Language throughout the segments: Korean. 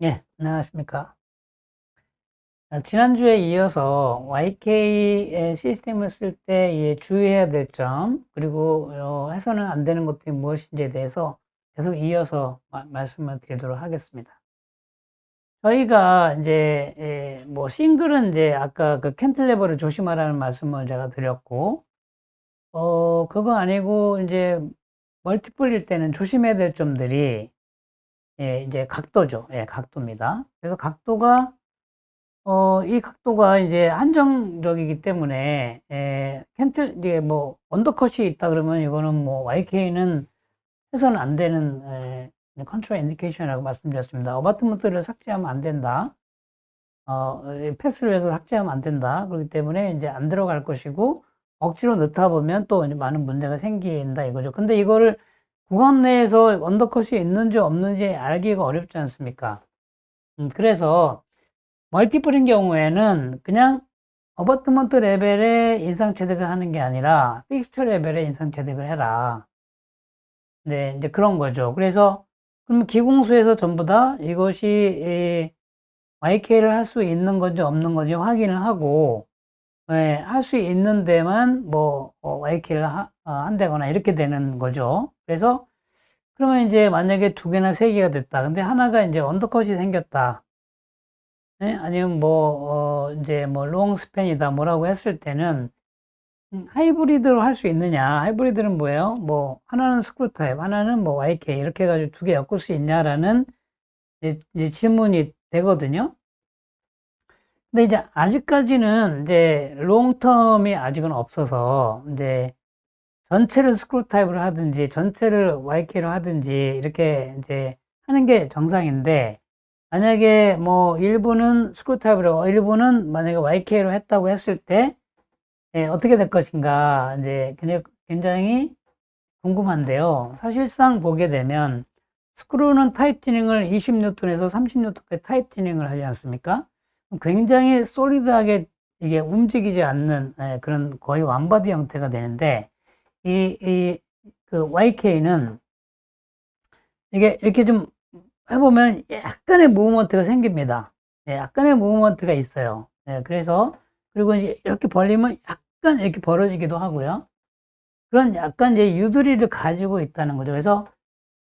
예, 안녕하십니까. 지난주에 이어서 YK의 시스템을 쓸 때 주의해야 될 점, 그리고 해서는 안 되는 것들이 무엇인지에 대해서 계속 이어서 말씀을 드리도록 하겠습니다. 저희가 이제 뭐 싱글은 이제 아까 그 캔틀레버를 조심하라는 말씀을 제가 드렸고, 그거 아니고 이제 멀티플일 때는 조심해야 될 점들이 이제 각도죠. 예, 각도입니다. 그래서 이 각도가 이제 한정적이기 때문에, 이게 뭐, 언더컷이 있다 그러면 이거는 뭐, YK는 해서는 안 되는, 컨트롤 인디케이션이라고 말씀드렸습니다. 어바트먼트를 삭제하면 안 된다. 패스를 해서 삭제하면 안 된다. 그렇기 때문에 이제 안 들어갈 것이고, 억지로 넣다 보면 또 이제 많은 문제가 생긴다 이거죠. 근데 이거를 구간 내에서 언더컷이 있는지 없는지 알기가 어렵지 않습니까? 그래서, 멀티플인 경우에는 그냥 어버트먼트 레벨의 인상 체득을 하는 게 아니라 픽스처 레벨의 인상 체득을 해라. 네, 이제 그런 거죠. 그래서 그럼 기공수에서 전부 다 이것이 YK를 할 수 있는 건지 없는 건지 확인을 하고, 할 수 있는 데만 뭐 YK를 한다거나 이렇게 되는 거죠. 그래서 그러면 이제 만약에 두 개나 세 개가 됐다. 근데 하나가 이제 언더컷이 생겼다. 네? 아니면 뭐, 이제 뭐, 롱 스팬이다, 뭐라고 했을 때는, 하이브리드로 할 수 있느냐. 하이브리드는 뭐예요? 뭐, 하나는 스크루 타입, 하나는 뭐, YK, 이렇게 해가지고 두 개 엮을 수 있냐라는 이제 질문이 되거든요. 근데 이제 아직까지는 이제 롱텀이 아직은 없어서, 이제 전체를 스크루 타입으로 하든지, 전체를 YK로 하든지, 이렇게 이제 하는 게 정상인데, 만약에 뭐 일부는 스크루 타입으로 일부는 만약에 YK로 했다고 했을 때 어떻게 될 것인가 이제 굉장히 궁금한데요. 사실상 보게 되면 스크루는 타이트닝을 20N에서 30N까지 타이트닝을 하지 않습니까? 굉장히 솔리드하게 이게 움직이지 않는 그런 거의 완바디 형태가 되는데 그 YK는 이게 이렇게 좀 해보면 약간의 무브먼트가 생깁니다. 약간의 무브먼트가 있어요. 그래서, 그리고 이제 이렇게 벌리면 약간 이렇게 벌어지기도 하고요. 그런 약간 이제 유두리를 가지고 있다는 거죠. 그래서,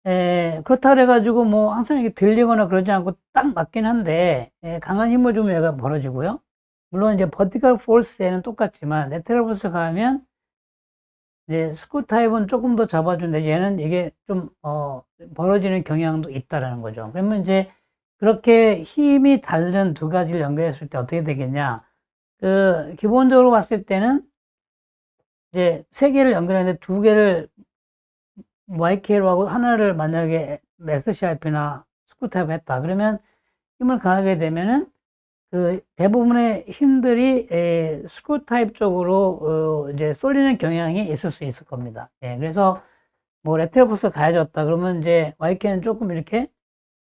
그렇다 그래가지고 뭐 항상 이렇게 들리거나 그러지 않고 딱 맞긴 한데, 강한 힘을 주면 얘가 벌어지고요. 물론 이제 버티컬 포스에는 똑같지만, 레테럴 포스 가면 이제 스크루 타입은 조금 더 잡아주는데 얘는 이게 좀, 벌어지는 경향도 있다라는 거죠. 그러면 이제 그렇게 힘이 다른 두 가지를 연결했을 때 어떻게 되겠냐. 기본적으로 봤을 때는 이제 세 개를 연결했는데 두 개를 YK로 하고 하나를 만약에 SCRP나 스크루 타입 했다. 그러면 힘을 가하게 되면은 대부분의 힘들이 스크루 타입 쪽으로 이제 쏠리는 경향이 있을 수 있을 겁니다. 그래서 뭐 레테럴 포스 가해졌다 그러면 이제 YK는 조금 이렇게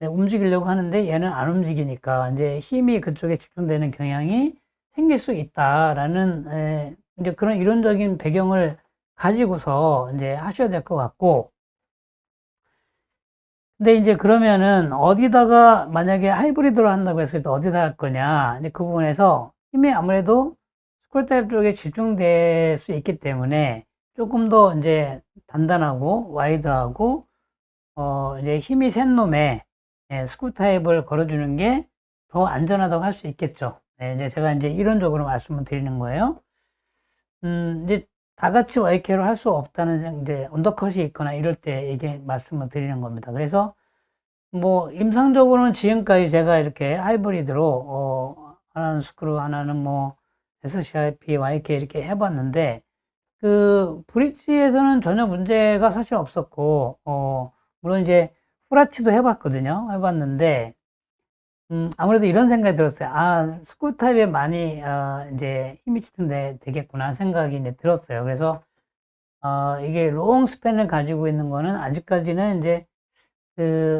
움직이려고 하는데 얘는 안 움직이니까 이제 힘이 그쪽에 집중되는 경향이 생길 수 있다라는 이제 그런 이론적인 배경을 가지고서 이제 하셔야 될 것 같고, 근데 이제 그러면은 어디다가 만약에 하이브리드로 한다고 했을 때 어디다 할 거냐. 이제 그 부분에서 힘이 아무래도 스크류 타입 쪽에 집중될 수 있기 때문에 조금 더 이제 단단하고 와이드하고 이제 힘이 센 놈에 스크류 타입을 걸어주는 게 더 안전하다고 할 수 있겠죠. 이제 제가 이제 이론적으로 말씀을 드리는 거예요. 이제 다 같이 YK로 할 수 없다는 이제 언더컷이 있거나 이럴 때 이게 말씀을 드리는 겁니다. 그래서 뭐 임상적으로는 지금까지 제가 이렇게 하이브리드로 하나는 스크루 하나는 뭐 SCRP, YK 이렇게 해봤는데 브릿지에서는 전혀 문제가 사실 없었고 물론 이제 후라치도 해봤거든요. 해봤는데 아무래도 이런 생각이 들었어요. 스크루 타입에 많이 이제 힘이 집중되겠구나 생각이 이제 들었어요. 그래서 이게 롱 스팬을 가지고 있는 거는 아직까지는 이제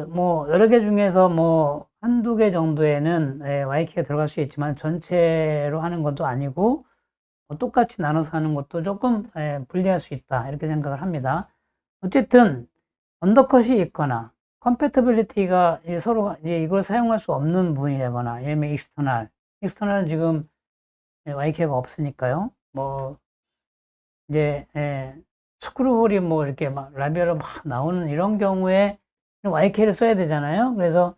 뭐 여러 개 중에서 뭐 한두 개 정도에는 YK가 들어갈 수 있지만 전체로 하는 것도 아니고 뭐 똑같이 나눠서 하는 것도 조금 불리할 수 있다 이렇게 생각을 합니다. 어쨌든 언더컷이 있거나 compatibility가 서로 이제 이걸 사용할 수 없는 부분이 되거나, 예를 들면 external은 지금 YK가 없으니까요. 뭐, 이제, 스크루홀이 뭐 이렇게 막 라비아로 막 나오는 이런 경우에 YK를 써야 되잖아요. 그래서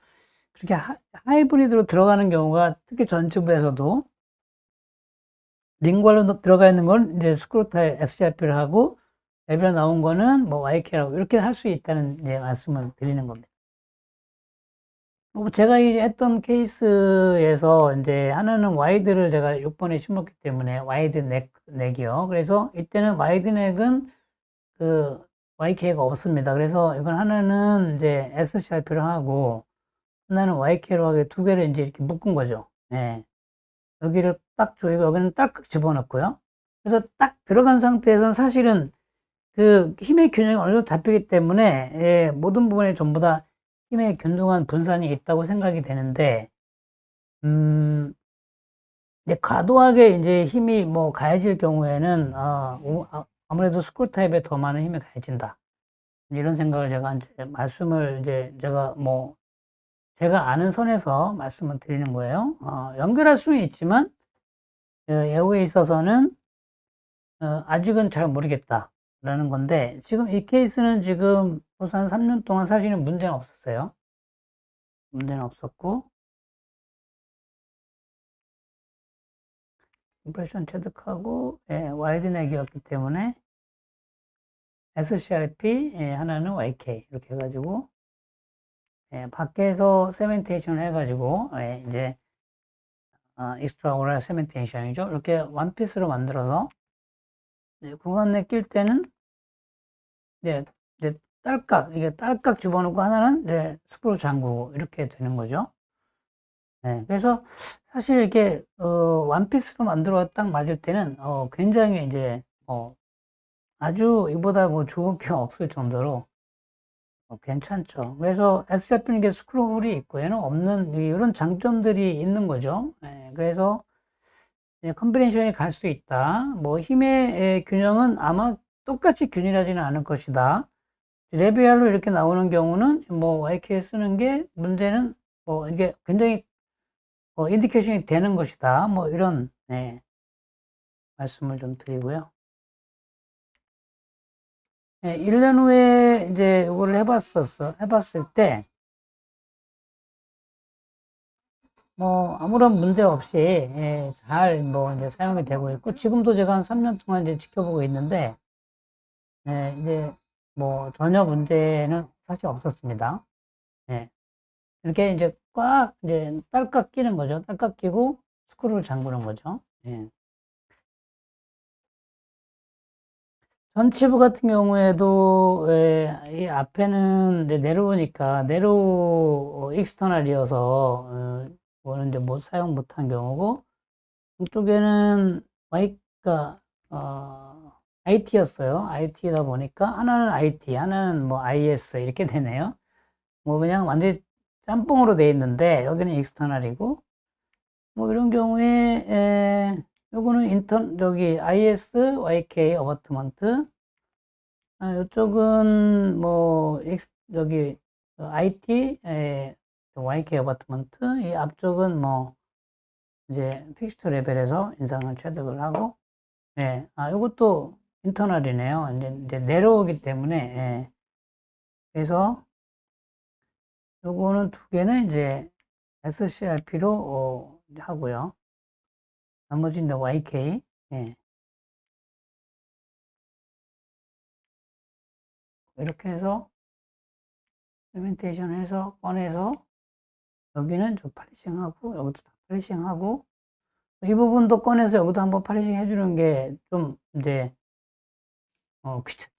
그렇게 하이브리드로 들어가는 경우가 특히 전치부에서도 링괄로 들어가 있는 건 이제 스크루타입 SCRP를 하고 라비아 나온 거는 뭐 YK라고 이렇게 할 수 있다는 이제 말씀을 드리는 겁니다. 제가 했던 케이스에서 이제 하나는 와이드를 제가 6번에 심었기 때문에 와이드 넥이요. 그래서 이때는 와이드 넥은 그 YK가 없습니다. 그래서 이건 하나는 이제 SCRP를 하고 하나는 YK로 하게 두 개를 이제 이렇게 묶은 거죠. 예. 여기를 딱 조이고 여기는 딱딱 집어넣고요. 그래서 딱 들어간 상태에서는 사실은 그 힘의 균형이 어느 정도 잡히기 때문에 예, 모든 부분에 전부 다 힘의 균등한 분산이 있다고 생각이 되는데 이제 과도하게 이제 힘이 뭐 가해질 경우에는 아무래도 스크루 타입에 더 많은 힘이 가해진다. 이런 생각을 제가 이제 말씀을 이제 제가 뭐 제가 아는 선에서 말씀을 드리는 거예요. 연결할 수는 있지만 예후에 있어서는 아직은 잘 모르겠다라는 건데 지금 이 케이스는 지금 벌써 한 3년 동안 사실은 문제는 없었어요. 문제는 없었고 인프레션 체득하고 와이드넥이었기 때문에 SCRP 하나는 YK 이렇게 해가지고 밖에서 세멘테이션을 해가지고 이제 익스트라오럴 세멘테이션이죠. 이렇게 원피스로 만들어서 구간 내 낄 때는 이제 이게 딸깍 집어넣고 하나는 이제 스크루 잠그고 이렇게 되는 거죠. 그래서 사실 이렇게 원피스로 만들어 딱 맞을 때는 굉장히 이제 아주 이보다 뭐 좋은 게 없을 정도로 괜찮죠. 그래서 S잡히는 게 스크롤이 있고 얘는 없는 이런 장점들이 있는 거죠. 그래서 컨비네이션이 갈 수 있다. 뭐 힘의 균형은 아마 똑같이 균일하지는 않을 것이다. 레비알로 이렇게 나오는 경우는 뭐 YK 쓰는 게 문제는 뭐 이게 굉장히 인디케이션이 되는 것이다. 뭐 이런 말씀을 좀 드리고요. 1년 후에 이제 이걸 해봤을 때, 뭐, 아무런 문제 없이, 잘 뭐, 이제 사용이 되고 있고, 지금도 제가 한 3년 동안 이제 지켜보고 있는데, 이제 뭐, 전혀 문제는 사실 없었습니다. 이렇게 이제 이제 딸깍 끼는 거죠. 딸깍 끼고, 스크루를 잠그는 거죠. 전치부 같은 경우에도 이 앞에는 이제 내려오니까 익스터널이어서 이거는 이제 사용 못한 경우고 이쪽에는 Y가 IT였어요. IT다 보니까 하나는 IT, 하나는 뭐 IS 이렇게 되네요. 뭐 그냥 완전히 짬뽕으로 돼 있는데 여기는 익스터널이고 뭐 이런 경우에 요거는 저기 IS, YK 어버트먼트 이쪽은 뭐 여기 IT, YK 어바트먼트 이 앞쪽은 뭐 이제 픽스처 레벨에서 인상을 취득을 하고 이것도 인터널이네요. 이제 내려오기 때문에 그래서 요거는 두 개는 이제 SCRP로 하고요. 나머지는 YK 이렇게 해서 세멘테이션 해서 꺼내서 여기는 좀 팔리싱하고 여기도 다 팔리싱하고 이 부분도 꺼내서 여기도 한번 팔리싱 해주는 게 좀 이제 귀찮죠.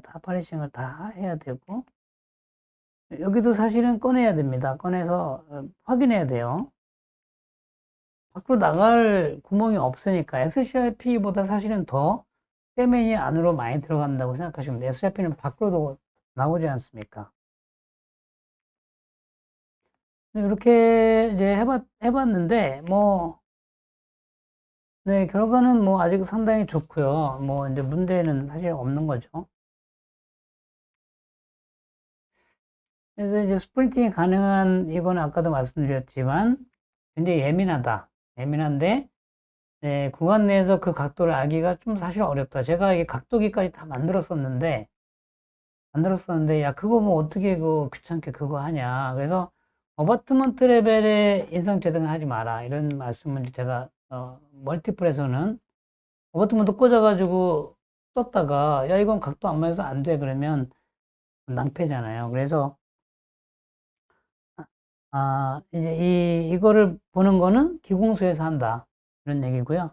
다 팔리싱을 다 해야 되고 여기도 사실은 꺼내야 됩니다. 꺼내서 확인해야 돼요. 밖으로 나갈 구멍이 없으니까 SCRP보다 사실은 더 세면이 안으로 많이 들어간다고 생각하시면 돼요. SCRP는 밖으로도 나오지 않습니까? 이렇게 이제 해봤는데 뭐 결과는 뭐 아직 상당히 좋고요. 뭐 이제 문제는 사실 없는 거죠. 그래서 이제 스프린팅이 가능한 이거는 아까도 말씀드렸지만 굉장히 예민하다. 예민한데 네, 구간 내에서 그 각도를 알기가 좀 사실 어렵다. 제가 이 각도기까지 다 만들었었는데, 야, 그거 뭐 어떻게 그 귀찮게 그거 하냐. 그래서 어바트먼트 레벨의 인성 재생을 하지 마라. 이런 말씀을 제가, 멀티플에서는 어바트먼트 꽂아가지고 떴다가, 야, 이건 각도 안 맞아서 안 돼. 그러면 낭패잖아요. 그래서, 이제 이거를 보는 거는 기공소에서 한다. 이런 얘기고요.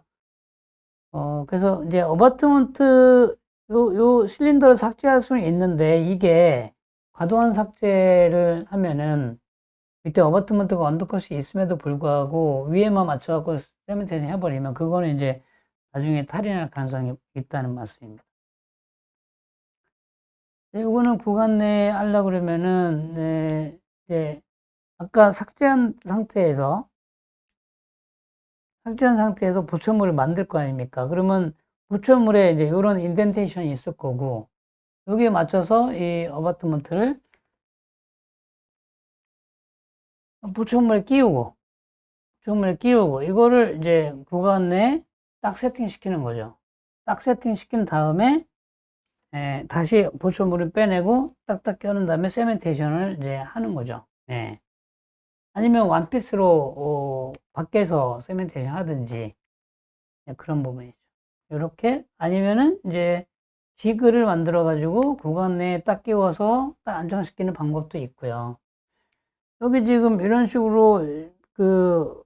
그래서 이제 어바트먼트 요 실린더를 삭제할 수는 있는데 이게 과도한 삭제를 하면은 밑에 어바트먼트가 언더컷이 있음에도 불구하고 위에만 맞춰갖고 세멘테이션 해버리면 그거는 이제 나중에 탈이 날 가능성이 있다는 말씀입니다. 이거는 구간 내에 하려고 그러면은 네, 이제 아까 삭제한 상태에서 보철물을 만들 거 아닙니까? 그러면 보철물에 이제 이런 인덴테이션이 있을 거고, 여기에 맞춰서 이 어바트먼트를 보철물을 끼우고, 이거를 이제 구간 내에 딱 세팅시키는 거죠. 딱 세팅시킨 다음에, 다시 보철물을 빼내고, 딱딱 껴는 다음에 세멘테이션을 이제 하는 거죠. 예. 아니면 원피스로, 밖에서 세멘테이션 하든지, 그런 부분이죠. 이렇게 아니면은 이제 지그를 만들어 가지고 구간 내에 딱 끼워서 딱 안정시키는 방법도 있고요. 여기 지금 이런 식으로 그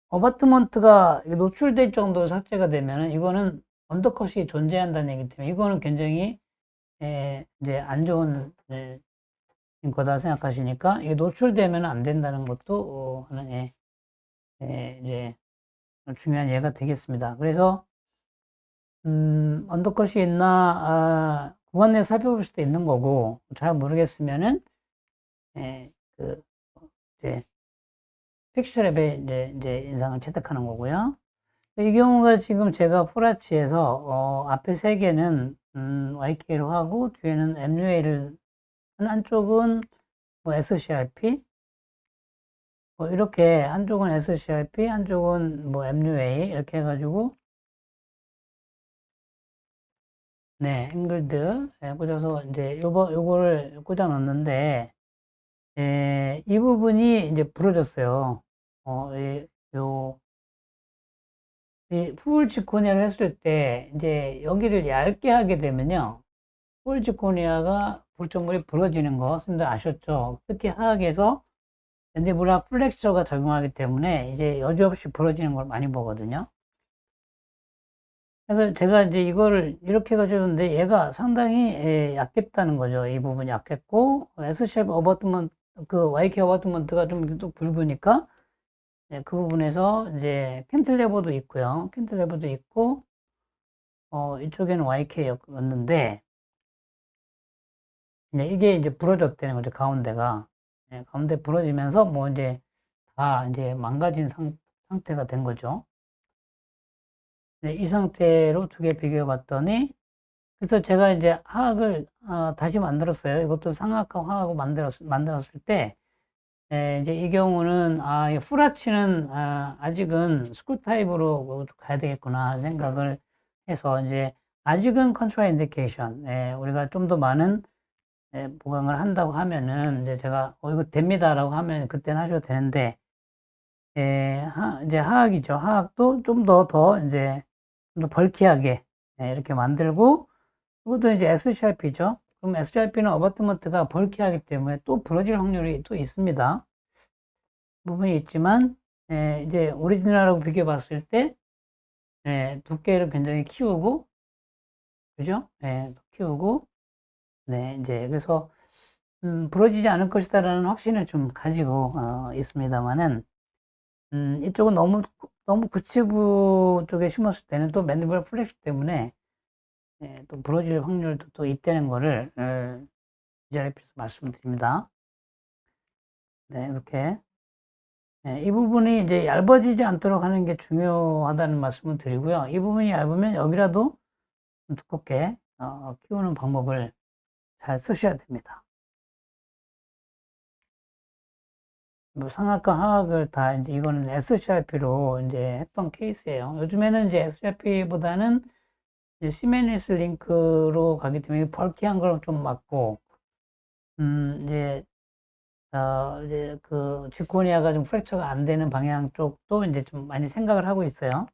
어바트먼트가 노출될 정도로 삭제가 되면은 이거는 언더컷이 존재한다는 얘기 때문에 이거는 굉장히 이제 안 좋은 거다 생각하시니까 이게 노출되면 안 된다는 것도 하나의 이제 중요한 예가 되겠습니다. 그래서 언더컷이 있나, 구간 내에 살펴볼 수도 있는 거고, 잘 모르겠으면은, 그, 이제, 픽처 랩에 이제 인상을 채택하는 거고요. 이 경우가 지금 제가 포라치에서, 앞에 세 개는, YK로 하고, 뒤에는 MUA를, 한쪽은 뭐 SCRP, 뭐 이렇게, 한쪽은 SCRP, 한쪽은 뭐 MUA, 이렇게 해가지고, 네, 앵글드 꽂아서 이제 요거를 꽂아 넣었는데, 이 부분이 이제 부러졌어요. 요, 이 풀 지코니아를 했을 때, 이제 여기를 얇게 하게 되면요. 풀 지코니아가 볼점물이 부러지는 거, 선생님들 아셨죠? 특히 화학에서 랜디블락 플렉처가 적용하기 때문에 이제 여지없이 부러지는 걸 많이 보거든요. 그래서 제가 이제 이거를 이렇게 가져오는데 얘가 상당히 약했다는 거죠. 이 부분이 약했고, S쉐입 어버트먼트, 그 YK 어버트먼트가 좀 또 굵으니까, 그 부분에서 이제 캔틀레버도 있고요. 캔틀레버도 있고, 이쪽에는 YK였는데, 이게 이제 부러졌다는 거죠. 가운데가. 가운데 부러지면서 뭐 이제 다 이제 망가진 상태가 된 거죠. 이 상태로 두 개 비교해 봤더니, 그래서 제가 이제 화학을 다시 만들었어요. 이것도 상학과 화학을 만들었을 때, 이제 이 경우는 이 후라치는 아직은 스쿨 타입으로 가야 되겠구나 생각을 해서 이제 아직은 컨트롤 인디케이션, 우리가 좀 더 많은 보강을 한다고 하면은 이제 제가 이거 됩니다라고 하면 그때는 하셔도 되는데, 이제 화학이죠. 화학도 좀 더 이제 좀 더 벌키하게 이렇게 만들고. 이것도 이제 SCRP죠. 그럼 SCRP는 어바트먼트가 벌키하기 때문에 또 부러질 확률이 또 있습니다. 부분이 있지만, 이제 오리지널하고 비교해 봤을 때, 두께를 굉장히 키우고, 그죠? 키우고, 이제, 그래서, 부러지지 않을 것이다라는 확신을 좀 가지고, 있습니다만은, 이쪽은 너무 구치부 쪽에 심었을 때는 또 맨디블 플렉스 때문에, 또 부러질 확률도 또 있다는 거를, 이 자리에서 말씀드립니다. 네, 이렇게. 이 부분이 이제 얇아지지 않도록 하는 게 중요하다는 말씀을 드리고요. 이 부분이 얇으면 여기라도 두껍게 키우는 방법을 잘 쓰셔야 됩니다. 뭐 상하과 하악을 다 이제 이거는 SCRP로 이제 했던 케이스예요. 요즘에는 이제 SCRP보다는 이제 시메니스 링크로 가기 때문에 벌키한 걸 좀 맞고, 이제 이제 그 지코니아가 좀 프랙처가 안 되는 방향 쪽도 이제 좀 많이 생각을 하고 있어요.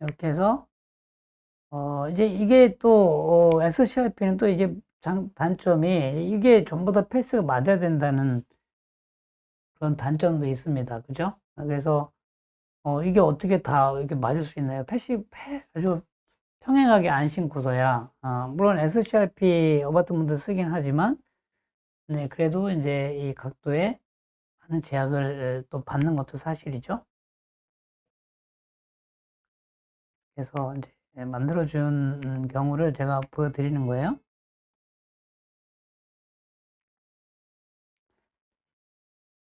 이렇게 해서 이제 이게 또 SCRP는 또 이게 단점이 이게 전부 다 패스가 맞아야 된다는 그런 단점도 있습니다. 그죠? 그래서 이게 어떻게 다 이렇게 맞을 수 있나요? 아주 평행하게 안 신고서야 물론 SCRP 어바트먼트 쓰긴 하지만 네, 그래도 이제 이 각도에 하는 제약을 또 받는 것도 사실이죠. 그래서 이제 만들어준 경우를 제가 보여드리는 거예요.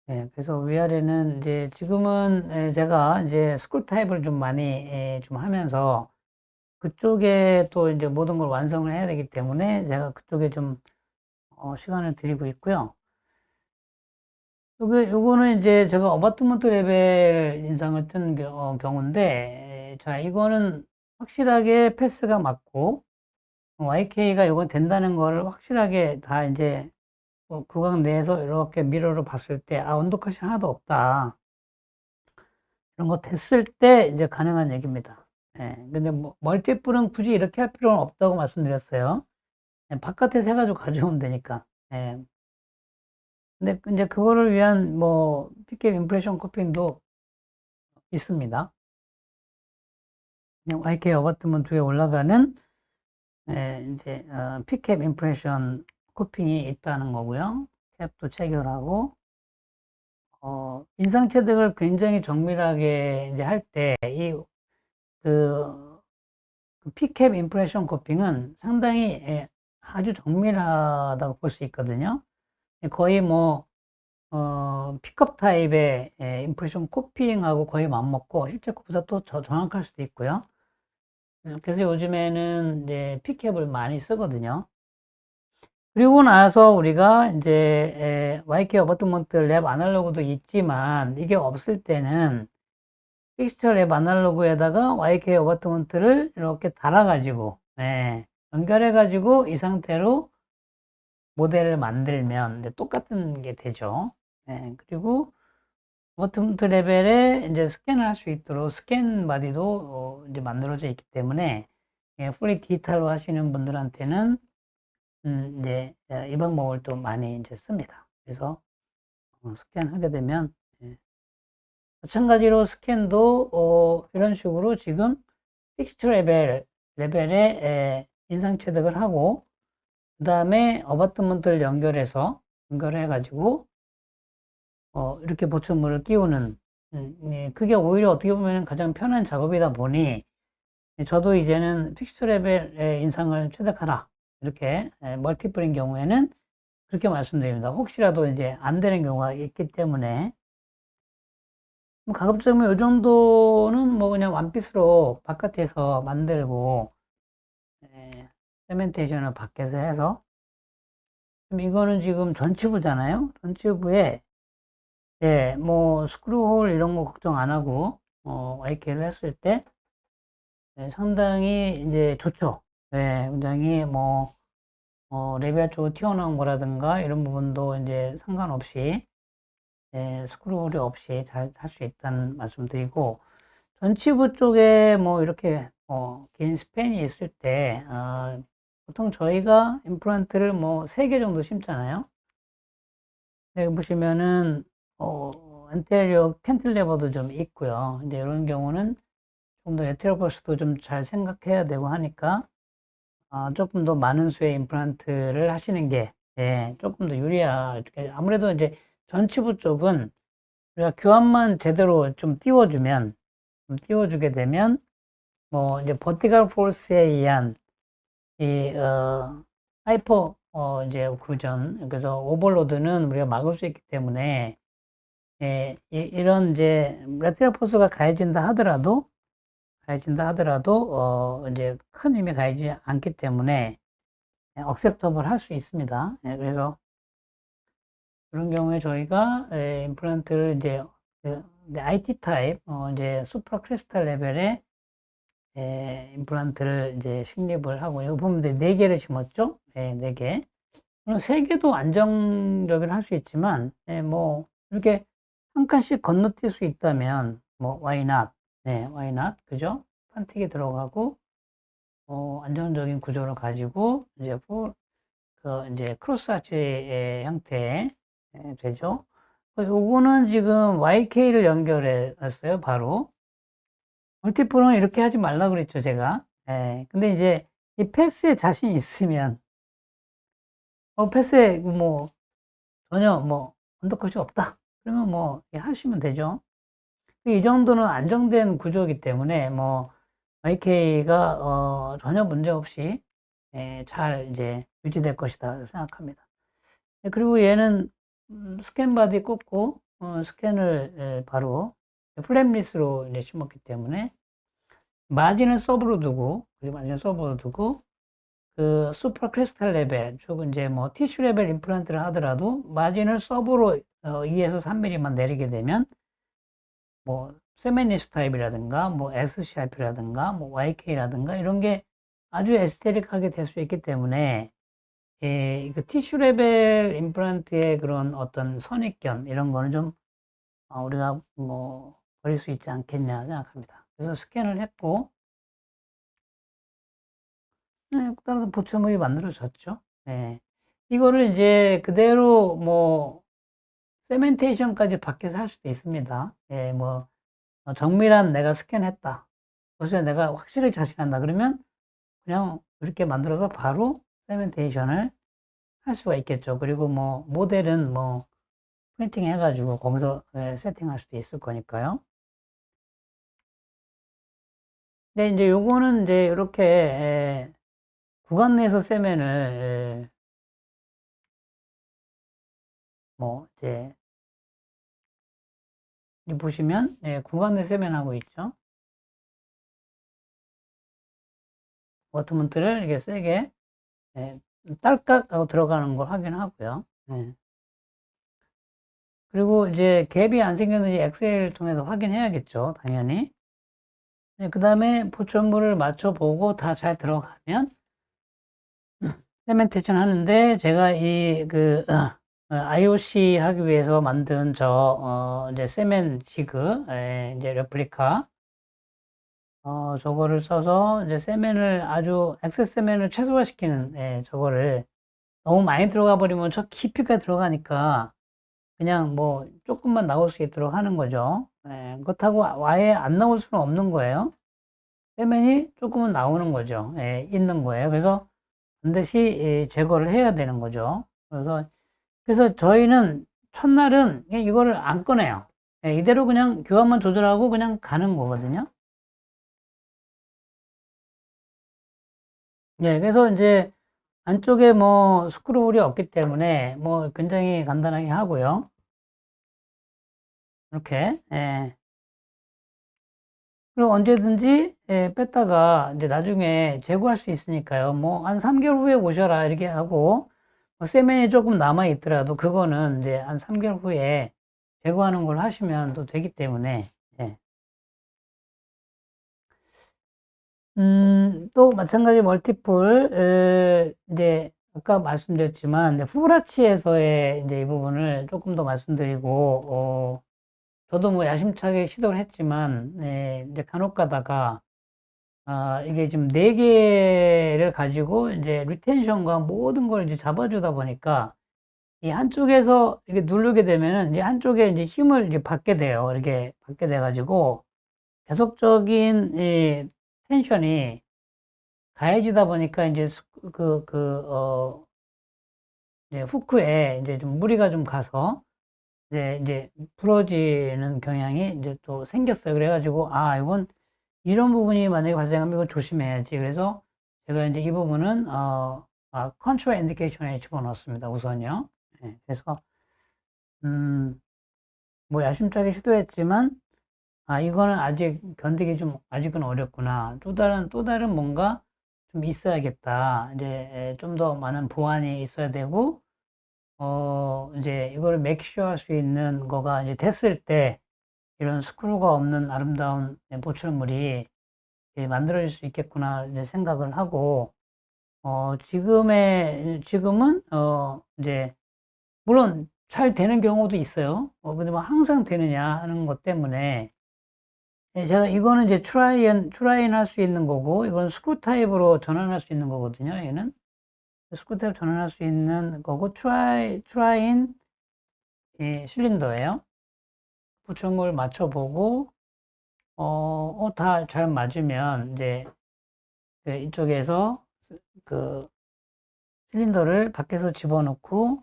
네, 그래서 위아래는 이제 지금은 제가 이제 스쿨 타입을 좀 많이 좀 하면서 그쪽에 또 이제 모든 걸 완성을 해야 되기 때문에 제가 그쪽에 좀 시간을 들이고 있고요. 요거는 이제 제가 어바트먼트 레벨 인상을 뜬 경우인데, 자, 이거는 확실하게 패스가 맞고, YK가 요건 된다는 거를 확실하게 다 이제 구간 내에서 이렇게 미러로 봤을 때, 언더컷이 하나도 없다. 이런 거 됐을 때 이제 가능한 얘기입니다. 예, 근데 뭐, 멀티플은 굳이 이렇게 할 필요는 없다고 말씀드렸어요. 예, 바깥에서 해가지고 가져오면 되니까. 예. 근데 이제 그거를 위한 뭐, PK 임프레션 코핑도 있습니다. 그냥 YK 어바트먼트 위에 올라가는 이제 피캡 임프레션 코핑이 있다는 거고요. 캡도 체결하고 인상 체득을 굉장히 정밀하게 이제 할 때 이그 피캡 임프레션 코핑은 상당히 아주 정밀하다고 볼 수 있거든요. 거의 뭐 픽업 타입의 임프레션 코핑하고 거의 맞먹고 실제 것보다 또 더 정확할 수도 있고요. 그래서 요즘에는 이제 피캡을 많이 쓰거든요. 그리고 나서 우리가 이제 YK 어바트먼트 랩 아날로그도 있지만 이게 없을 때는 픽스처 랩 아날로그에다가 YK 어바트먼트를 이렇게 달아가지고 연결해가지고 이 상태로 모델을 만들면 이제 똑같은 게 되죠. 그리고 어바트먼트 레벨에 이제 스캔을 할 수 있도록 스캔 바디도 이제 만들어져 있기 때문에 풀리 디지털로 하시는 분들한테는 이제 이 방법을 또 많이 이제 씁니다. 그래서 스캔하게 되면 마찬가지로 스캔도 이런 식으로 지금 픽스처 레벨에 인상 체득을 하고 그 다음에 어바트먼트를 연결해 가지고 이렇게 보철물을 끼우는 그게 오히려 어떻게 보면 가장 편한 작업이다 보니 저도 이제는 픽스처 레벨의 인상을 체득하라 이렇게 멀티플인 경우에는 그렇게 말씀드립니다. 혹시라도 이제 안 되는 경우가 있기 때문에 가급적이면 이 정도는 뭐 그냥 원피스로 바깥에서 만들고 세멘테이션을 밖에서 해서 그럼 이거는 지금 전치부잖아요. 전치부에 뭐 스크루홀 이런 거 걱정 안 하고 YK를 했을 때 상당히 이제 좋죠. 굉장히 뭐 레비아 쪽으로 튀어나온 거라든가 이런 부분도 이제 상관없이 스크루홀이 없이 잘 할 수 있다는 말씀 드리고 전치부 쪽에 뭐 이렇게 긴 스팬이 있을 때 보통 저희가 임플란트를 뭐 3개 정도 심잖아요. 여기 보시면은 엔테리어 캔틸레버도 좀 있고요. 이제 이런 경우는 좀 더 에테로버스도 좀 잘 생각해야 되고 하니까 조금 더 많은 수의 임플란트를 하시는 게 조금 더 아무래도 이제 전치부 쪽은 우리가 교환만 제대로 좀 띄워주게 되면 뭐 이제 버티컬 포스에 의한 이 하이퍼 이제 오클루전 그래서 오버로드는 우리가 막을 수 있기 때문에 이런 이제 레티럴 포스가 가해진다 하더라도 이제 큰 힘이 가해지지 않기 때문에 억셉터블 할 수 있습니다. 그래서 그런 경우에 저희가 임플란트를 이제 IT 타입, 이제 수프라 크리스탈 레벨의 임플란트를 이제 식립을 하고, 여기 보면 4개를 심었죠? 네, 4개. 물론 3개도 안정적으로 할 수 있지만, 뭐, 이렇게 한 칸씩 건너뛸 수 있다면, 뭐, why not? 네, why not? 그죠? 판틱이 들어가고, 안정적인 구조를 가지고, 이제 크로스 아치의 형태 되죠. 그래서 요거는 지금 YK를 연결해 놨어요, 바로. 멀티플은 이렇게 하지 말라 그랬죠, 제가. 근데 이제 이 패스에 자신 있으면, 패스에 뭐, 전혀 뭐, 언더컷이 없다. 그러면 뭐, 하시면 되죠. 이 정도는 안정된 구조이기 때문에, 뭐, YK가, 전혀 문제 없이, 잘 이제 유지될 것이다 생각합니다. 그리고 얘는, 스캔 바디 꽂고, 스캔을 바로 플랫리스로 이제 심었기 때문에, 마진은 서브로 두고, 그리고 마진은 서브로 두고, 그 수프라 크리스탈 레벨, 즉 이제 뭐 티슈 레벨 임플란트를 하더라도 마진을 서브로 2에서 3mm만 내리게 되면 뭐 세메니스 타입이라든가 뭐 SCRP라든가 뭐 YK라든가 이런 게 아주 에스테릭하게 될 수 있기 때문에 그 티슈 레벨 임플란트의 그런 어떤 선입견 이런 거는 좀 우리가 뭐 버릴 수 있지 않겠냐 생각합니다. 그래서 스캔을 했고, 따라서 보철물이 만들어졌죠. 이거를 이제 그대로 뭐 세멘테이션까지 밖에서 할 수도 있습니다. 뭐 정밀한 내가 스캔했다. 그래서 내가 확실히 자신한다. 그러면 그냥 이렇게 만들어서 바로 세멘테이션을 할 수가 있겠죠. 그리고 뭐 모델은 뭐 프린팅 해가지고 거기서 세팅할 수도 있을 거니까요. 근데 이제 요거는 이제 이렇게 구간 내에서 세면을 뭐 이제 보시면 구간 내 세면하고 있죠. 워터먼트를 이렇게 세게 딸깍 하고 들어가는 걸 확인하고요. 그리고 이제 갭이 안 생겼는지 엑셀 통해서 확인해야겠죠. 당연히. 그 다음에 보철물을 맞춰보고 다 잘 들어가면 세멘테이션 하는데 제가 IOC 하기 위해서 만든 이제 세멘 시그 이제 레플리카 저거를 써서 이제 세멘을 아주 액세스 세멘을 최소화시키는 저거를 너무 많이 들어가 버리면 저 깊이가 들어가니까 그냥 뭐 조금만 나올 수 있도록 하는 거죠. 그렇다고 아예 안 나올 수는 없는 거예요. 세면이 조금은 나오는 거죠. 있는 거예요. 그래서 반드시 제거를 해야 되는 거죠. 그래서 저희는 첫날은 그냥 이거를 안 꺼내요. 이대로 그냥 교환만 조절하고 그냥 가는 거거든요. 그래서 이제 안쪽에 뭐 스크루홀이 없기 때문에 뭐 굉장히 간단하게 하고요. 이렇게. 그리고 언제든지 뺐다가 이제 나중에 재고할 수 있으니까요. 뭐 한 3개월 후에 오셔라 이렇게 하고 뭐 세면이 조금 남아 있더라도 그거는 이제 한 3개월 후에 재고하는 걸 하시면 또 되기 때문에 또 마찬가지 멀티플 이제 아까 말씀드렸지만 이제 후브라치에서의 이제 이 부분을 조금 더 말씀드리고 저도 뭐 야심차게 시도를 했지만 이제 간혹 가다가 이게 지금 4개를 가지고 이제 리텐션과 모든 걸 이제 잡아주다 보니까 이 한쪽에서 이렇게 누르게 되면은 이제 한쪽에 이제 힘을 이제 받게 돼요. 이렇게 받게 돼가지고 계속적인 이 텐션이 가해지다 보니까 이제 이제 후크에 이제 좀 무리가 좀 가서 이제 부러지는 경향이 이제 또 생겼어요. 그래가지고 이건 이런 부분이 만약에 발생하면 이거 조심해야지. 그래서 제가 이제 이 부분은 컨트롤 인디케이션에 집어넣었습니다. 우선요. 그래서 뭐 야심차게 시도했지만 이거는 아직 견디기 좀 아직은 어렵구나. 또 다른 뭔가 좀 있어야겠다. 이제 좀 더 많은 보완이 있어야 되고 이제 이거를 맥슈어 할 수 있는 거가 이제 됐을 때 이런 스크루가 없는 아름다운 보철물이 만들어질 수 있겠구나 이제 생각을 하고, 지금은, 이제, 물론 잘 되는 경우도 있어요. 근데 뭐 항상 되느냐 하는 것 때문에, 제가 이거는 이제 트라이앤 할 수 있는 거고, 이건 스크루 타입으로 전환할 수 있는 거거든요, 얘는. 스크루 타입 전환할 수 있는 거고, 트라이인 실린더예요. 보충을 맞춰보고, 다 잘 맞으면, 이제, 이쪽에서 그 실린더를 밖에서 집어넣고,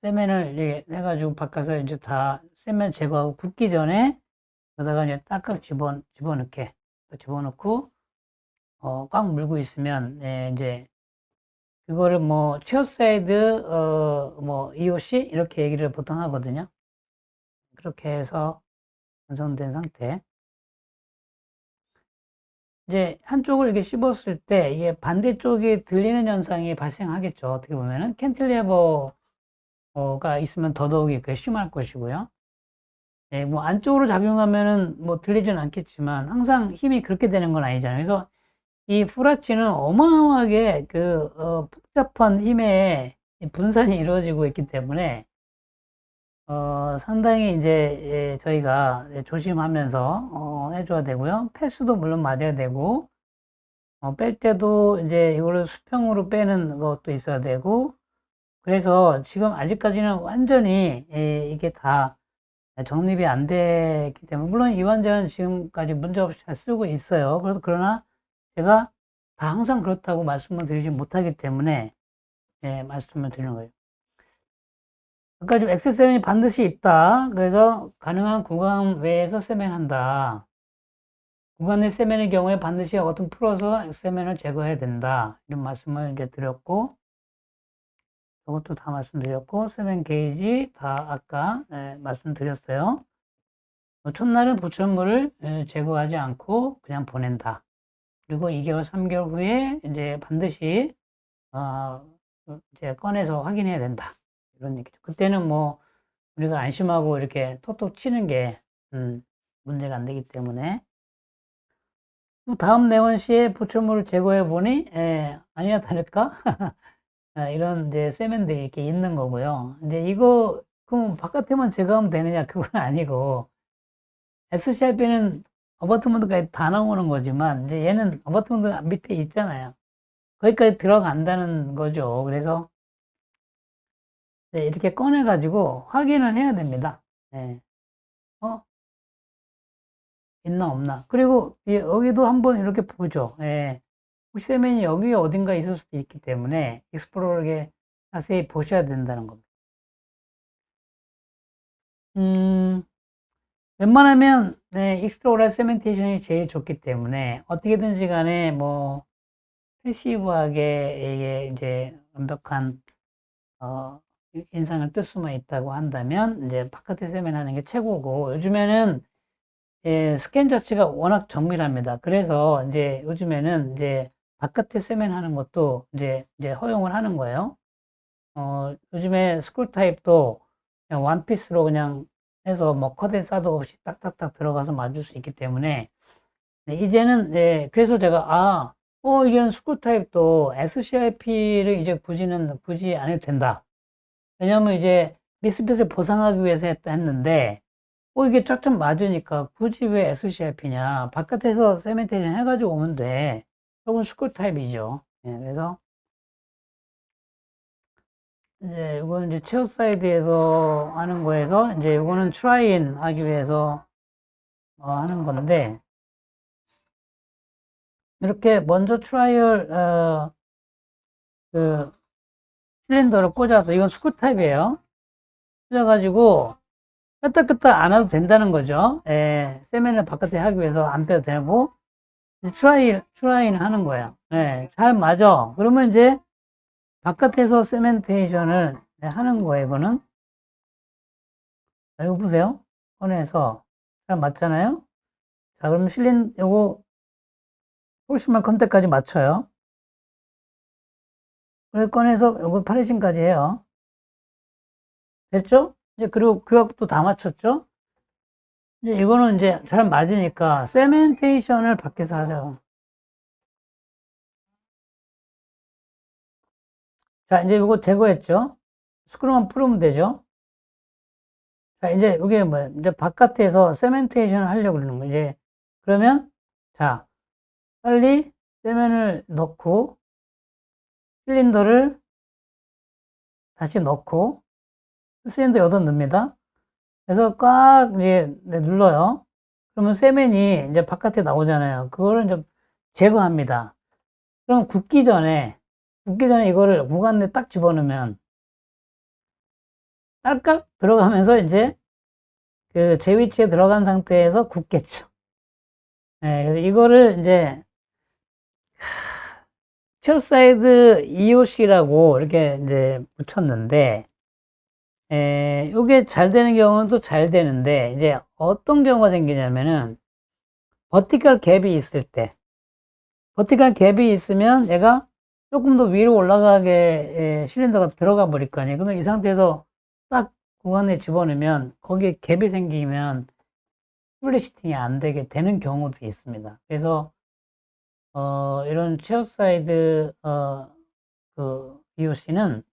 세면을 이렇게 해가지고 바꿔서 이제 다 세면 제거하고 굳기 전에 여기다가 이제 딱딱 집어넣게. 집어넣고, 꽉 물고 있으면, 이제, 그거를 뭐, 체어사이드, 뭐, EOC? 이렇게 얘기를 보통 하거든요. 그렇게 해서 완성된 상태. 이제 한쪽을 이렇게 씹었을 때 이게 반대쪽이 들리는 현상이 발생하겠죠. 어떻게 보면은 캔틸레버가 있으면 더더욱이 그게 심할 것이고요. 네, 뭐 안쪽으로 작용하면은 뭐 들리진 않겠지만 항상 힘이 그렇게 되는 건 아니잖아요. 그래서 이 후라치는 어마어마하게 복잡한 힘의 분산이 이루어지고 있기 때문에 상당히 이제 저희가 조심하면서 해줘야 되고요. 패스도 물론 맞아야 되고 뺄 때도 이제 이거를 수평으로 빼는 것도 있어야 되고, 그래서 지금 아직까지는 완전히 이게 다 정립이 안 됐기 때문에, 물론 이 환자는 지금까지 문제없이 잘 쓰고 있어요. 그러나 제가 다 항상 그렇다고 말씀을 드리지 못하기 때문에 말씀을 드리는 거예요. 아까 좀 엑세세면이 반드시 있다. 그래서 가능한 구간 외에서 세면한다. 구간 내 세면의 경우에 반드시 어떤 풀어서 엑세면을 제거해야 된다. 이런 말씀을 이제 드렸고, 이것도 다 말씀드렸고, 세면 게이지 다 아까 말씀드렸어요. 첫날은 보철물을 제거하지 않고 그냥 보낸다. 그리고 2개월, 3개월 후에 이제 반드시 이제 꺼내서 확인해야 된다. 이런 얘기죠. 그때는 뭐 우리가 안심하고 이렇게 톡톡 치는 게 문제가 안 되기 때문에. 다음 내원 시에 보철물을 제거해 보니 아니나 다를까 이런 이제 세면들이 이렇게 있는 거고요. 이제 이거 그럼 바깥에만 제거하면 되느냐? 그건 아니고 SCRP는 어바트먼트까지 다 나오는 거지만 이제 얘는 어바트먼트 밑에 있잖아요. 거기까지 들어간다는 거죠. 그래서 이렇게 꺼내 가지고 확인을 해야 됩니다. 네. 있나 없나. 그리고 여기도 한번 이렇게 보죠. 혹시 세면이 여기 어딘가 있을 수도 있기 때문에 익스플로러에 자세히 보셔야 된다는 겁니다. 웬만하면 익스플로러 세멘테이션이 제일 좋기 때문에 어떻게든지 간에 뭐 패시브하게 이게 이제 완벽한 인상을 뜰 수만 있다고 한다면 이제 바깥에 세면하는 게 최고고, 요즘에는 스캔 자체가 워낙 정밀합니다. 그래서 이제 요즘에는 이제 바깥에 세면하는 것도 이제 허용을 하는 거예요. 요즘에 스쿨 타입도 그냥 원피스로 그냥 해서 뭐 커튼 사도 없이 딱딱딱 들어가서 맞을 수 있기 때문에, 이제는 그래서 제가 이제는 스쿨 타입도 SCRP를 이제 굳이 안 해도 된다. 왜냐면 이제 미스핏을 보상하기 위해서 했는데 이게 쫙쫙 맞으니까 굳이 왜 SCRP냐. 바깥에서 세멘테이션 해가지고 오면 돼. 조금 스쿨 타입이죠. 그래서 이제 이거는 이제 체어 사이드에서 하는 거에서 이제 이거는 트라이인 하기 위해서 하는 건데, 이렇게 먼저 트라이얼 그 실린더를 꽂아서, 이건 스쿨 타입이에요. 꽂아가지고 끄떡끄떡 안 해도 된다는 거죠. 세면을 바깥에 하기 위해서 안 빼도 되고, 트라이인 하는 거예요. 잘 맞아. 그러면 이제 바깥에서 세멘테이션을 하는 거예요, 이거는. 이거 보세요. 꺼내서 잘 맞잖아요. 자, 그럼 요거 폴시만 컨택까지 맞춰요. 그걸 꺼내서 요거 파레싱까지 해요. 됐죠? 이제 그리고 규격도 다 맞췄죠? 이제 이거는 이제 잘 맞으니까 세멘테이션을 밖에서 하죠. 자, 이제 이거 제거했죠? 스크루만 풀으면 되죠? 자, 이제 이게 뭐, 이제 바깥에서 세멘테이션을 하려고 그러는 거예요. 이제, 그러면, 자, 빨리 세면을 넣고, 실린더를 다시 넣고, 실린더 여덟 넣습니다. 그래서 꽉 이제 눌러요. 그러면 세면이 이제 바깥에 나오잖아요. 그거를 좀 제거합니다. 그럼 굽기 전에 이거를 구간에 딱 집어넣으면, 딸깍 들어가면서 이제 그 제 위치에 들어간 상태에서 굽겠죠. 네, 그래서 이거를 이제 셔사이드 EOC라고 이렇게 이제 붙였는데, 요게 잘 되는 경우는 또 잘 되는데, 이제 어떤 경우가 생기냐면은, 버티컬 갭이 있을 때, 버티컬 갭이 있으면 얘가 조금 더 위로 올라가게 실린더가 들어가 버릴 거 아니에요. 그러면 이 상태에서 딱 구간에 집어넣으면 거기에 갭이 생기면 플래시팅이 안 되게 되는 경우도 있습니다. 그래서 이런 체어사이드 그 EOC는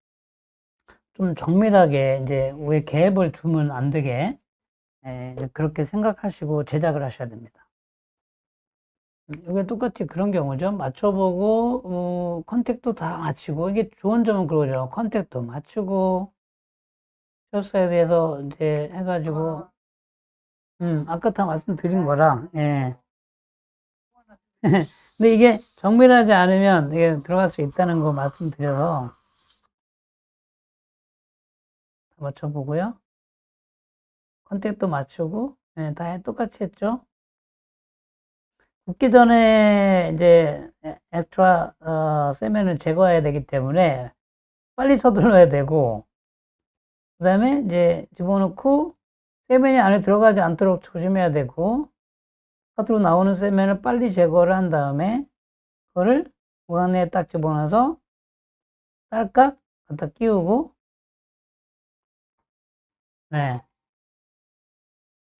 좀 정밀하게 이제 왜 갭을 두면 안 되게 그렇게 생각하시고 제작을 하셔야 됩니다. 이게 똑같이 그런 경우죠. 맞춰보고 컨택도 다 맞추고 이게 좋은 점은 그거죠. 컨택도 맞추고 체어사이드에서 이제 해가지고 아까 다 말씀드린 거랑 예. 근데 이게 정밀하지 않으면 이게 들어갈 수 있다는 거 말씀드려서 맞춰보고요. 컨택도 맞추고, 예, 다 똑같이 했죠. 굽기 전에 이제 엑스트라 세면을 제거해야 되기 때문에 빨리 서둘러야 되고, 그 다음에 이제 집어넣고 세면이 안에 들어가지 않도록 조심해야 되고, 바깥으로 나오는 세면을 빨리 제거를 한 다음에 그거를 무한에 딱 집어넣어서 딸깍 갖다 끼우고, 네,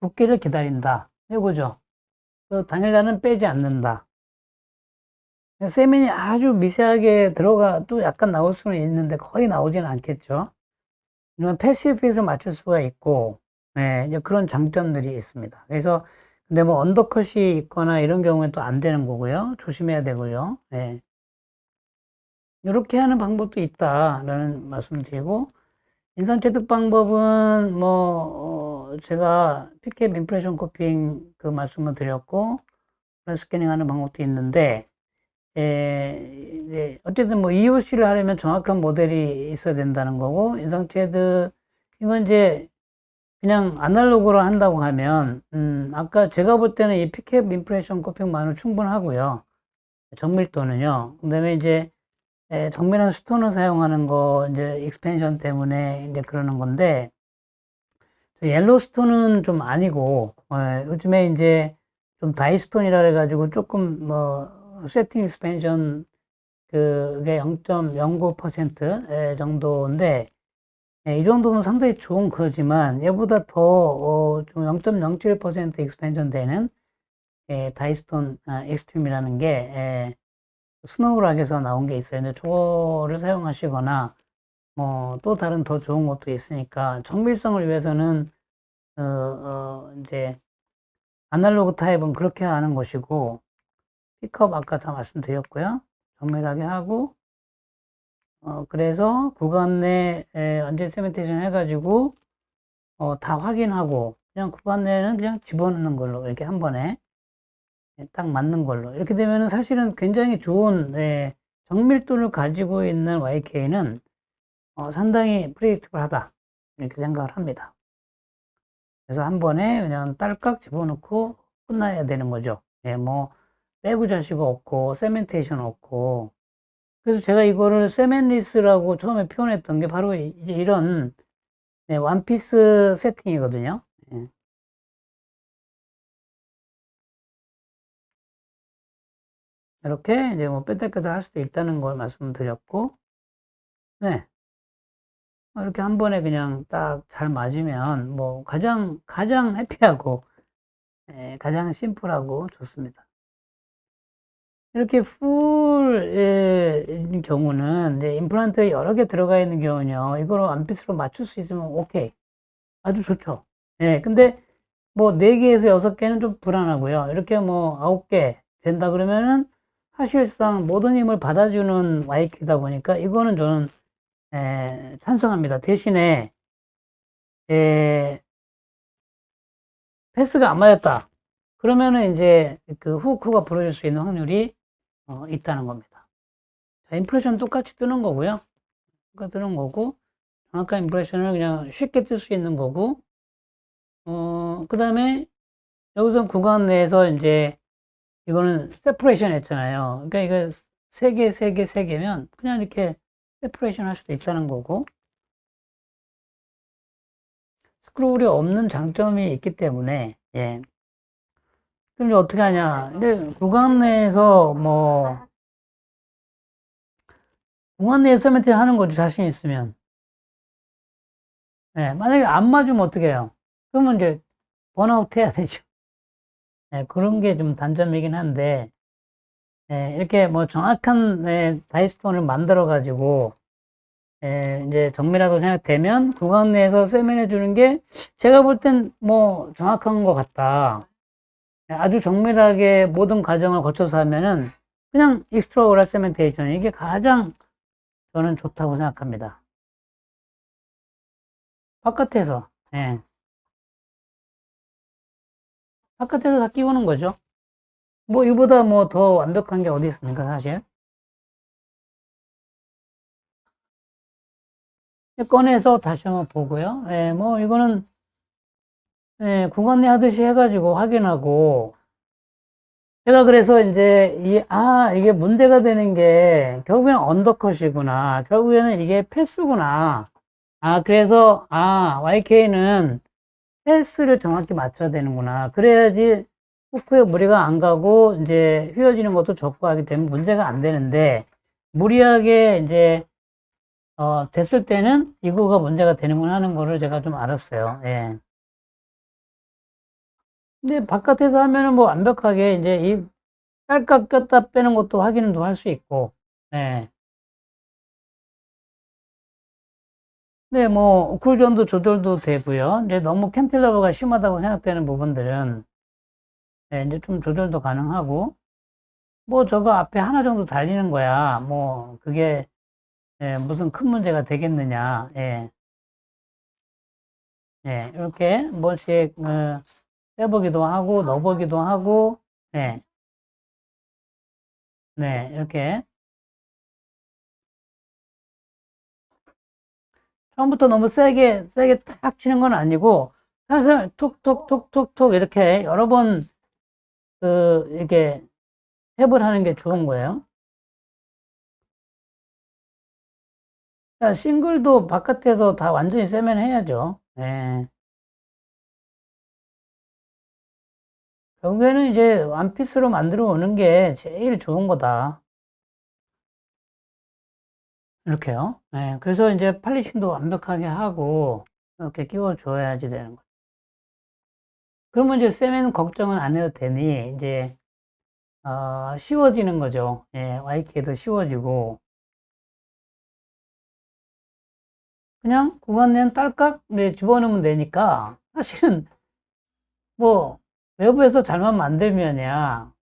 붓기를 기다린다. 이거죠. 그 당일날은 빼지 않는다. 세면이 아주 미세하게 들어가 또 약간 나올 수는 있는데 거의 나오지는 않겠죠. 이런 패시브 핏을 맞출 수가 있고, 네, 이제 그런 장점들이 있습니다. 그래서 근데 뭐 언더컷이 있거나 이런 경우에 또 안 되는 거고요. 조심해야 되고요. 네. 이렇게 하는 방법도 있다라는 말씀 드리고, 인상 체득 방법은 뭐 제가 피켓 인프레션 코핑 그 말씀을 드렸고, 스캐닝 하는 방법도 있는데, 어쨌든 뭐 EOC를 하려면 정확한 모델이 있어야 된다는 거고, 인상체드, 이건 이제 그냥 아날로그로 한다고 하면, 아까 제가 볼 때는 이 피켓 인프레션 코핑만으로 충분하고요. 정밀도는요. 그 다음에 이제, 정밀한 스톤을 사용하는 거, 이제 익스펜션 때문에 이제 그러는 건데, 옐로스톤은 좀 아니고, 요즘에 이제 좀 다이스톤이라 해가지고 조금 뭐, 세팅 익스펜션 그게 0.09% 정도인데, 이 정도면 상당히 좋은 거지만, 얘보다 더, 좀 0.07% 익스펜션 되는, 다이스톤 익스트림이라는 게, 스노우락에서 나온 게 있어요. 근데 저거를 사용하시거나, 뭐, 또 다른 더 좋은 것도 있으니까, 정밀성을 위해서는, 이제, 아날로그 타입은 그렇게 하는 것이고, 픽업 아까 다 말씀드렸고요. 정밀하게 하고, 그래서 구간 내 언제 세멘테이션 해가지고 다 확인하고 그냥 구간 내는 그냥 집어넣는 걸로 이렇게 한 번에 딱 맞는 걸로 이렇게 되면은 사실은 굉장히 좋은 정밀도를 가지고 있는 YK는 상당히 프레딕티블하다 이렇게 생각을 합니다. 그래서 한 번에 그냥 딸깍 집어넣고 끝나야 되는 거죠. 뭐 빼고 자시고 없고 세멘테이션 없고 그래서 제가 이거를 세멘리스라고 처음에 표현했던 게 바로 이제 이런 원피스 세팅이거든요. 예. 이렇게 이제 뭐 뺐다 뺐다 할 수도 있다는 걸 말씀드렸고, 네. 이렇게 한 번에 그냥 딱 잘 맞으면 뭐 가장 해피하고 가장 심플하고 좋습니다. 이렇게 풀인 경우는 이제 임플란트 여러 개 들어가 있는 경우는요, 이거를 원피스로 맞출 수 있으면 오케이. 아주 좋죠. 예, 근데 뭐 4개에서 6개는 좀 불안하고요. 이렇게 뭐 9개 된다 그러면은 사실상 모든 힘을 받아주는 YK다 보니까 이거는 저는 찬성합니다. 대신에 패스가 안 맞았다. 그러면은 이제 그 후크가 부러질 수 있는 확률이 있다는 겁니다. 자, 임프레션 똑같이 뜨는 거고요. 똑같이 뜨는 거고, 정확한 임프레션을 그냥 쉽게 뜰 수 있는 거고, 그 다음에 여기서 구간 내에서 이제 이거는 세퍼레이션 했잖아요. 그러니까 이거 3개, 3개, 3개면 그냥 이렇게 세퍼레이션 할 수도 있다는 거고, 스크롤이 없는 장점이 있기 때문에, 예. 그럼 이제 어떻게 하냐. 근데 구간 내에서 구간 내에 세멘트 하는 거죠. 자신 있으면. 예. 만약에 안 맞으면 어떻게 해요? 그러면 이제 번아웃 해야 되죠. 예. 그런 게 좀 단점이긴 한데, 예. 이렇게 뭐 정확한 다이스톤을 만들어 가지고, 이제 정밀하다고 생각되면 구간 내에서 세면해 주는 게 제가 볼 땐 뭐 정확한 것 같다. 아주 정밀하게 모든 과정을 거쳐서 하면은 그냥 익스트라오럴 세멘테이션 이게 가장 저는 좋다고 생각합니다. 바깥에서, 예. 바깥에서 다 끼우는 거죠. 뭐 이보다 뭐 더 완벽한 게 어디 있습니까, 사실? 꺼내서 다시 한번 보고요. 예, 뭐 이거는 구간 내 하듯이 해가지고 확인하고 제가 그래서 이제 이게 문제가 되는 게 결국에는 언더컷이구나. 결국에는 이게 패스구나. 그래서 YK는 패스를 정확히 맞춰야 되는구나. 그래야지 후크에 무리가 안 가고 이제 휘어지는 것도 적고 하기 때문에 문제가 안 되는데 무리하게 이제 됐을 때는 이거가 문제가 되는구나 하는 거를 제가 좀 알았어요. 예. 근데 바깥에서 하면은 뭐 완벽하게 이제 이 딸깍 꼈다 빼는 것도 확인도 할 수 있고, 예. 네, 뭐, 오클존도 조절도 되고요. 이제 너무 캔틸러버가 심하다고 생각되는 부분들은, 이제 좀 조절도 가능하고, 뭐, 저거 앞에 하나 정도 달리는 거야. 뭐, 그게, 무슨 큰 문제가 되겠느냐. 예, 예, 이렇게 한 번씩, 빼보기도 하고, 넣어보기도 하고, 예, 네, 이렇게. 처음부터 너무 세게 탁 치는 건 아니고, 사실 툭툭툭툭툭 이렇게 여러 번, 이렇게 탭을 하는 게 좋은 거예요. 자, 싱글도 바깥에서 다 완전히 세면 해야죠. 예. 결국에는 이제 원피스로 만들어 오는 게 제일 좋은 거다. 이렇게요. 예. 그래서 이제 팔리싱도 완벽하게 하고, 이렇게 끼워줘야지 되는 거죠. 그러면 이제 세면 걱정은 안 해도 되니, 이제, 쉬워지는 거죠. 예. YK도 쉬워지고, 그냥 구간 내는 딸깍 집어넣으면 되니까, 사실은 뭐, 외부에서 잘만 만들면야,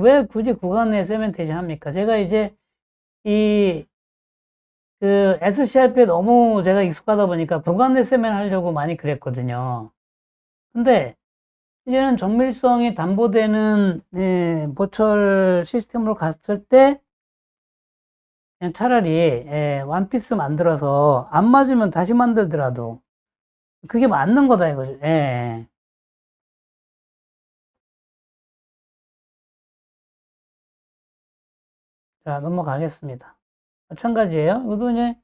왜 굳이 구간 내에 세멘테이션 합니까? 제가 이제 이, SCRP에 너무 제가 익숙하다 보니까 구간 내 세면 하려고 많이 그랬거든요. 근데 이제는 정밀성이 담보되는 보철 시스템으로 갔을 때 그냥 차라리 원피스 만들어서 안 맞으면 다시 만들더라도 그게 맞는 거다 이거죠. 예. 자, 넘어가겠습니다. 마찬가지예요. 이것도 이제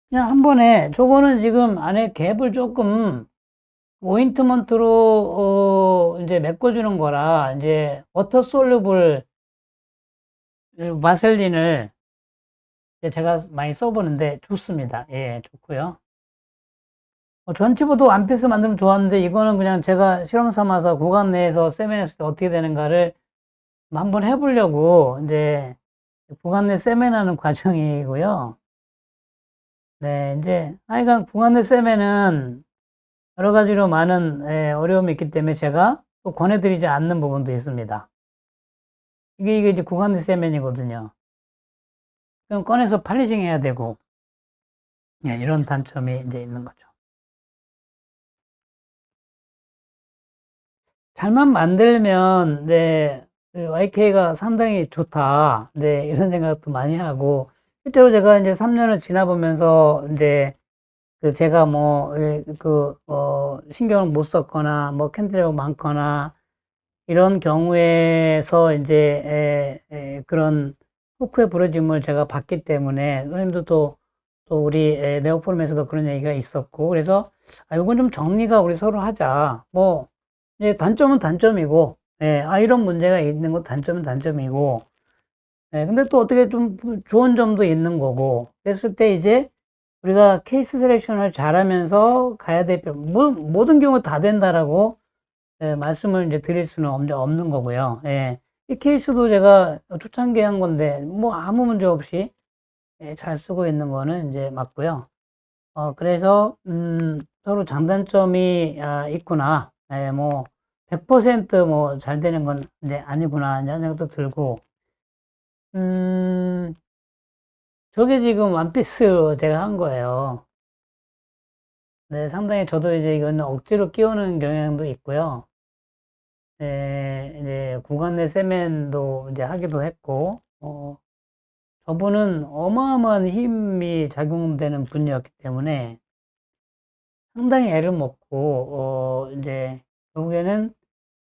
그냥 한 번에 저거는 지금 안에 갭을 조금 오인트먼트로 이제 메꿔주는 거라 이제 워터 솔루블 바셀린을 제가 많이 써보는데 좋습니다. 예, 좋고요. 전치부도 원피스 만들면 좋았는데 이거는 그냥 제가 실험 삼아서 구간 내에서 세면했을 때 어떻게 되는가를 한번 해보려고 이제 구간 내 세면하는 과정이고요. 네, 이제 하여간 구간 내 세면은 여러 가지로 많은 어려움이 있기 때문에 제가 또 권해드리지 않는 부분도 있습니다. 이게 이제 구간 내 세면이거든요. 그럼 꺼내서 팔리징 해야 되고, 예, 이런 단점이 이제 있는 거죠. 잘만 만들면, 네, YK가 상당히 좋다. 네, 이런 생각도 많이 하고, 실제로 제가 이제 3년을 지나보면서, 이제, 제가 뭐, 신경을 못 썼거나, 뭐, 캔들이 많거나, 이런 경우에서 이제, 그런 후크의 부러짐을 제가 봤기 때문에, 선생님도 또 우리 네오포럼에서도 그런 얘기가 있었고, 그래서, 이건 좀 정리가 우리 서로 하자. 뭐, 예, 단점은 단점이고, 예, 이런 문제가 있는 건 단점은 단점이고, 예, 근데 또 어떻게 좀 좋은 점도 있는 거고, 그랬을 때 이제 우리가 케이스 셀렉션을 잘하면서 가야 될, 모든 경우 다 된다라고, 예, 말씀을 이제 드릴 수는 없는 거고요. 예, 이 케이스도 제가 초창기에 한 건데, 뭐 아무 문제 없이 예, 잘 쓰고 있는 거는 이제 맞고요. 그래서, 서로 장단점이 있구나. 예, 뭐, 100% 잘 되는 건 이제 아니구나. 이제 생각도 들고, 음, 저게 지금 원피스 제가 한 거예요. 네, 상당히 저도 이제 이거는 억지로 끼우는 경향도 있고요. 네, 이제 구간 내 세면도 이제 하기도 했고, 저분은 어마어마한 힘이 작용되는 분이었기 때문에 상당히 애를 먹고, 이제 결국에는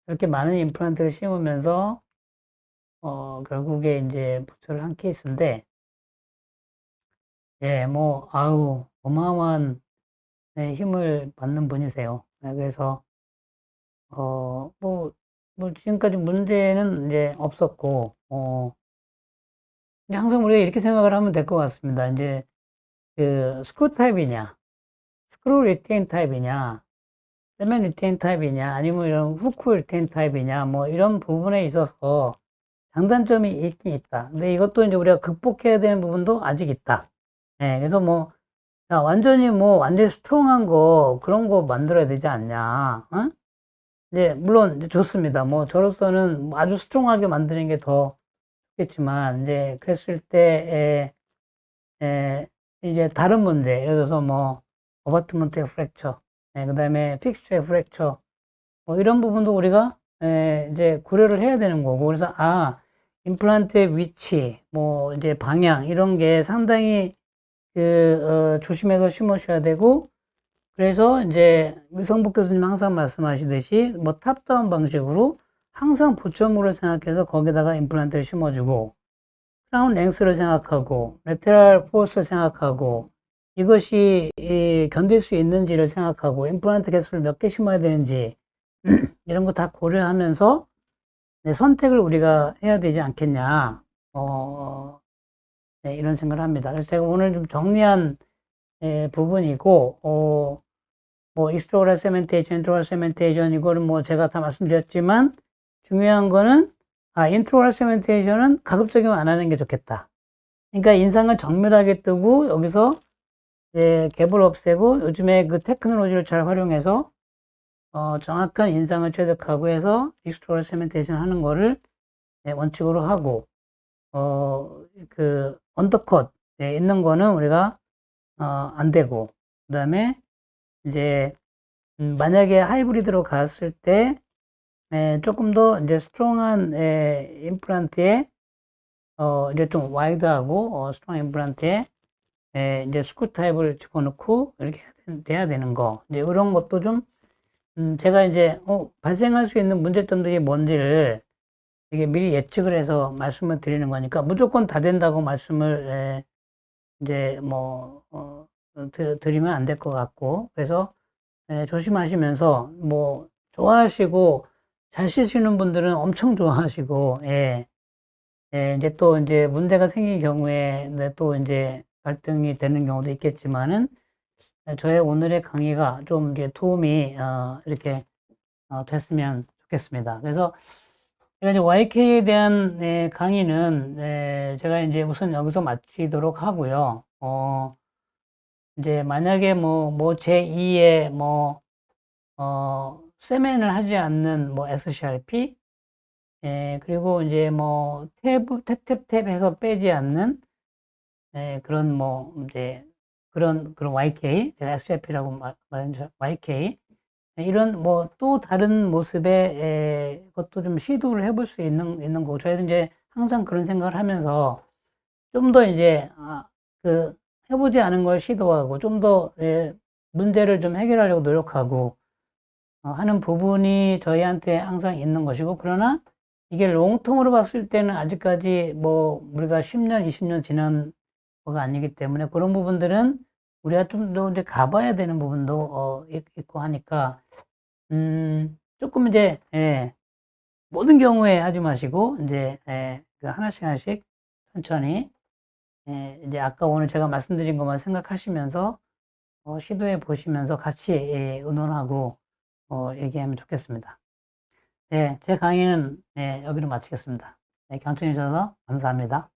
그렇게 많은 임플란트를 심으면서, 결국에 이제 부처를 한 케이스인데, 예, 뭐, 아우, 어마어마한 네, 힘을 받는 분이세요. 네, 그래서, 지금까지 문제는 이제 없었고, 근데 항상 우리가 이렇게 생각을 하면 될 것 같습니다. 이제, 스크루 타입이냐, 스크루 리테인 타입이냐, 세면 리테인 타입이냐, 아니면 이런 후크 리테인 타입이냐, 뭐, 이런 부분에 있어서 장단점이 있긴 있다. 근데 이것도 이제 우리가 극복해야 되는 부분도 아직 있다. 네, 그래서 뭐, 야, 완전히 스트롱한 거, 그런 거 만들어야 되지 않냐, 어? 이제, 물론, 이제 좋습니다. 뭐, 저로서는 뭐 아주 스트롱하게 만드는 게 더 좋겠지만, 이제, 그랬을 때, 이제 다른 문제, 예를 들어서 뭐, 어바트먼트의 프랙처, 그 다음에 픽스처의 프랙처, 뭐, 이런 부분도 우리가, 이제, 고려를 해야 되는 거고, 그래서, 임플란트의 위치, 뭐, 이제 방향, 이런 게 상당히, 조심해서 심으셔야 되고, 그래서 이제 유성복 교수님 항상 말씀하시듯이 뭐 탑다운 방식으로 항상 보점으로 생각해서 거기다가 임플란트를 심어주고 크라운 랭스를 생각하고 레테럴 포스를 생각하고 이것이 견딜 수 있는지를 생각하고 임플란트 개수를 몇 개 심어야 되는지 이런 거 다 고려하면서 선택을 우리가 해야 되지 않겠냐 네, 이런 생각을 합니다. 그래서 제가 오늘 좀 정리한 부분이고 뭐 익스트로럴 세멘테이션, 인트로럴 세멘테이션 이거는 뭐 제가 다 말씀드렸지만 중요한 거는 인트로럴 세멘테이션은 가급적이면 안 하는 게 좋겠다. 그러니까 인상을 정밀하게 뜨고 여기서 이제 갭을 없애고 요즘에 그 테크놀로지를 잘 활용해서 정확한 인상을 체득하고 해서 익스트로럴 세멘테이션 하는 거를 원칙으로 하고 그 언더컷 있는 거는 우리가 안 되고 그다음에 이제 만약에 하이브리드로 갔을 때 조금 더 이제 스트롱한 임플란트에 이제 좀 와이드하고 스트롱 임플란트에 이제 스크루 타입을 집어넣고 이렇게 돼야 되는 거 이제 이런 것도 좀 제가 이제 발생할 수 있는 문제점들이 뭔지를 이게 미리 예측을 해서 말씀을 드리는 거니까 무조건 다 된다고 말씀을 이제 뭐 드리면 안 될 것 같고 그래서 조심하시면서 뭐 좋아하시고 잘 쓰시는 분들은 엄청 좋아하시고 이제 또 이제 문제가 생긴 경우에 또 이제 갈등이 되는 경우도 있겠지만은 저의 오늘의 강의가 좀 이제 도움이 이렇게 됐으면 좋겠습니다. 그래서 제가 이제 YK에 대한 강의는 제가 이제 우선 여기서 마치도록 하고요. 이제 만약에 뭐 제2의 세면을 하지 않는 SCRP, 그리고 이제 탭 해서 빼지 않는, 그런 이제 그런 YK, 제가 SCRP라고 말한 YK, 이런 또 다른 모습의 것도 좀 시도를 해볼 수 있는 거고, 저희도 이제 항상 그런 생각을 하면서 좀 더 이제, 해보지 않은 걸 시도하고, 좀 더, 문제를 좀 해결하려고 노력하고, 하는 부분이 저희한테 항상 있는 것이고, 그러나 이게 롱텀으로 봤을 때는 아직까지 우리가 10년, 20년 지난 거가 아니기 때문에 그런 부분들은 우리가 좀 더 이제 가봐야 되는 부분도 있고 하니까, 조금 이제, 모든 경우에 하지 마시고, 이제, 그 하나씩 천천히, 이제 아까 오늘 제가 말씀드린 것만 생각하시면서, 시도해 보시면서 같이, 의논하고, 얘기하면 좋겠습니다. 네, 제 강의는, 여기로 마치겠습니다. 네, 경청해 주셔서 감사합니다.